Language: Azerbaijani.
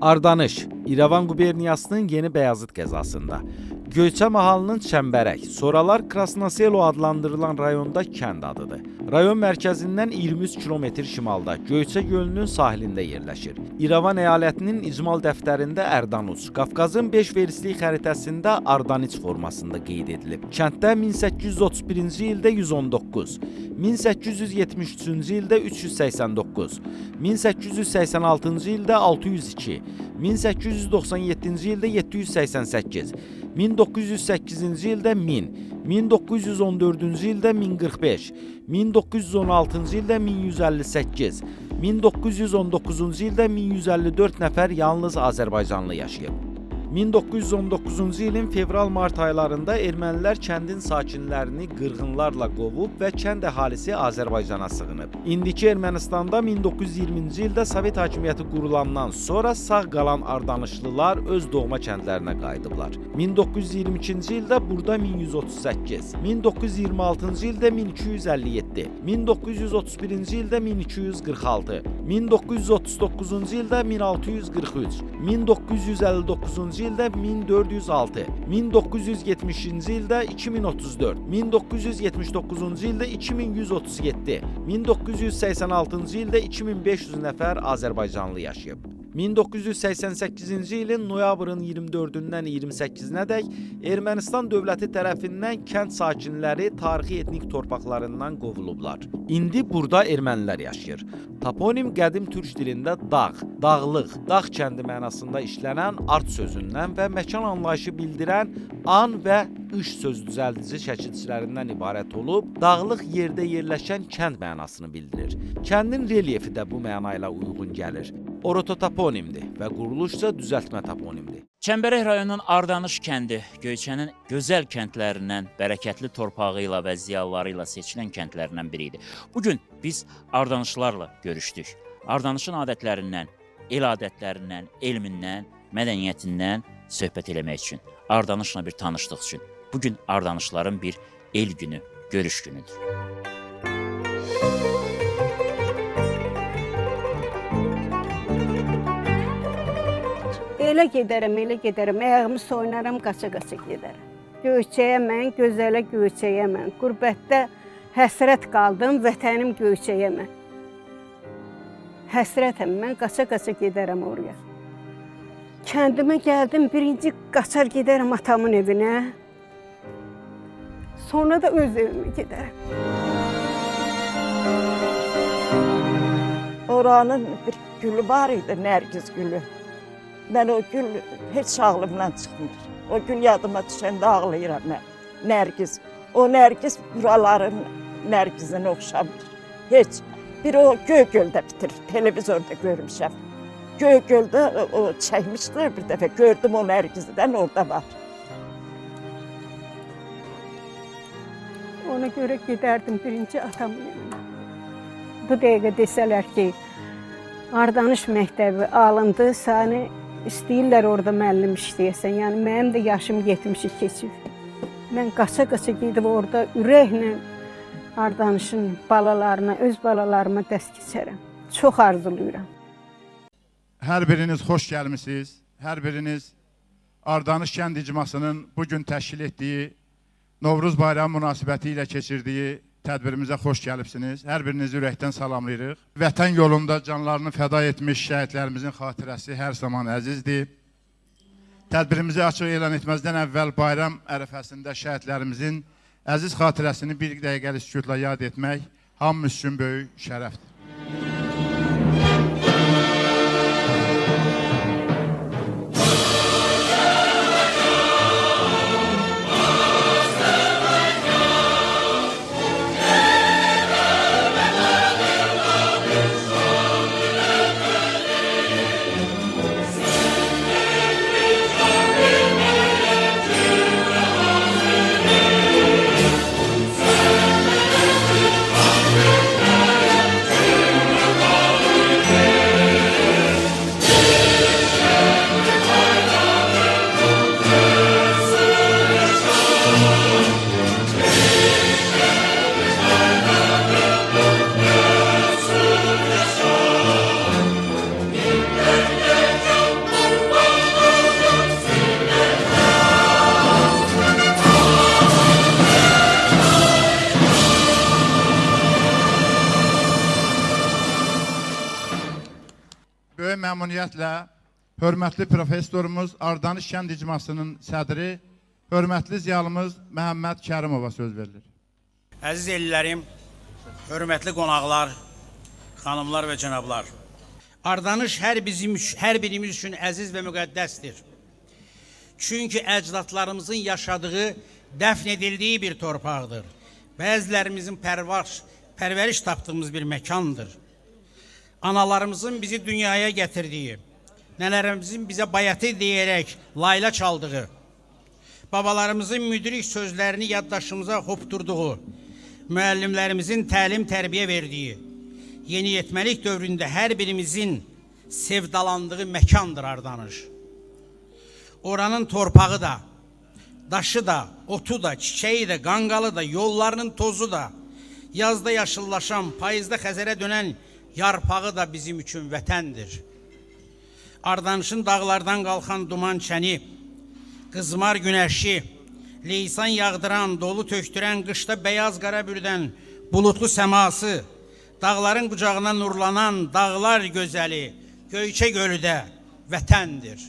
Ardanış, İrəvan quberniyasının Yeni Bəyazıt qəzasında. Göyçə mahalının Çəmbərək, sonralar Krasnoselo adlandırılan rayonda kənd adıdır. Rayon mərkəzindən 23 kilometr şimalda Göyçə gölünün sahilində yerləşir. İrəvan əyalətinin icmal dəftərində Ərdanuç, Qafqazın 5 verslik xəritəsində Ardaniç formasında qeyd edilib. Kənddə 1831-ci ildə 119, 1873-cü ildə 389, 1886-cı ildə 602, 1897-ci ildə 788, 1908-ci ildə 1000, 1914-cü ildə 1045, 1916-cı ildə 1158, 1919-cu ildə 1154 nəfər yalnız Azərbaycanlı yaşayıb. 1919-cu ilin fevral-mart aylarında ermənilər kəndin sakinlərini qırğınlarla qovub və kənd əhalisi Azərbaycana sığınıb. İndiki Ermənistanda 1920-ci ildə Sovet hakimiyyəti qurulandan sonra sağ qalan Ardanışlılar öz doğma kəndlərinə qayıdıblar. 1922-ci ildə burada 1138, 1926-cı ildə 1257, 1931-ci ildə 1246, 1939-cu ildə 1643, 1959-cu ildə 1406, 1970-ci ildə 2034, 1979-cu ildə 2137, 1986-cı ildə 2500 nəfər Azərbaycanlı yaşayıb. 1988-ci ilin noyabrın 24-dən 28-nədək Ermənistan dövləti tərəfindən kənd sakinləri tarixi etnik torpaqlarından qovulublar. İndi burada ermənilər yaşayır. Toponim qədim türk dilində dağ, dağlıq, dağ kəndi mənasında işlənən art sözündən və məkan anlayışı bildirən an və ış söz düzəldici şəkilçilərindən ibarət olub, dağlıq yerdə yerləşən kənd mənasını bildirir. Kəndin relyefi də bu məna ilə uyğun gəlir. Orototoponimdir və quruluşca düzəltmə toponimdir. Çəmbərək rayonunun Ardanış kəndi Göyçənin gözəl kəndlərindən, bərəkətli torpağı ilə və ziyalıları ilə seçilən kəndlərindən biri idi. Bugün biz Ardanışlarla görüşdük. Ardanışın adətlərindən, el adətlərindən, elmindən, mədəniyyətindən söhbət eləmək üçün, Ardanışla bir tanışlıq üçün. Bugün Ardanışların bir el günü, görüş günüdür. Elə gedərəm, ayağımı soynaram, qaça-qaça gedərəm. Göyçəyə mən, gözələ Göyçəyə mən. Qürbətdə həsrət qaldım, vətənim Göyçəyə mən. Həsrətəm, mən qaça-qaça gedərəm oraya. Kəndimə gəldim, birinci qaçar gedərəm atamın evinə. Sonra da öz evimə gedərəm. Oranın bir gülü var idi, Nərgiz gülü. Mən o gül heç ağlımdan çıxmır. O gün yadıma düşəndə ağlayıram mən. Nərgiz. O Nərgiz buraların Nərgizinə oxşamır. Heç. Bir o Göygöldə bitir. Televizorda görmüşəm. Göygöldə o çəkmişdir bir dəfə. Gördüm o Nərgizdən orada var. Ona görə gedərdim birinci atamın evinə. Bu dəqiqə desələr ki, Ardanış məktəbi alındı, səni istəyirlər orada müəllim işləyəsən. Yəni mənim də yaşım 70-i keçib. Mən qaça-qaça gedib orada ürəklə Ardanışın balalarına, öz balalarıma dəst keçərəm. Çox arzulayıram. Hər biriniz xoş gəlmisiniz. Hər biriniz Ardanış kənd icmasının bugün təşkil etdiyi Novruz bayramı münasibəti ilə keçirdiyi tədbirimizə xoş gəlibsiniz. Hər birinizi ürəkdən salamlayırıq. Vətən yolunda canlarını fəda etmiş şəhidlərimizin xatirəsi hər zaman əzizdir. Tədbirimizi açıq elan etməzdən əvvəl bayram ərəfəsində şəhidlərimizin əziz xatirəsini bir dəqiqəlik sükutla yad etmək hamımız üçün böyük şərəfdir. məmnuniyyətlə hörmətli professorumuz, Ardanış kənd icmasının sədri, hörmətli ziyalımız Məhəmməd Kərimova söz verilir. Əziz ellərim, hörmətli qonaqlar, xanımlar və cənablar. Ardanış hər birimiz üçün əziz və müqəddəsdir. Çünki əcdadlarımızın yaşadığı, dəfn edildiyi bir torpaqdır. Bəzilərimizin pərvəriş tapdığımız bir məkandır. Analarımızın bizi dünyaya gətirdiyi, nələrimizin bizə bayatı deyərək layla çaldığı, babalarımızın müdrik sözlərini yaddaşımıza hopturduğu, müəllimlərimizin təlim-tərbiyə verdiyi, yeniyetməlik dövründə hər birimizin sevdalandığı məkandır Ardanış. Oranın torpağı da, daşı da, otu da, çiçeği de, qanqalı da, yollarının tozu da, yazda yaşıllaşan, payızda Xəzərə dönən yarpağı da bizim üçün vətəndir. Ardanışın dağlardan qalxan duman çəni, qızmar günəşi, leysan yağdıran, dolu tökdürən, qışda beyaz qara bürdən bulutlu səması, dağların qucağına nurlanan dağlar gözəli, Göyçə gölü də vətəndir.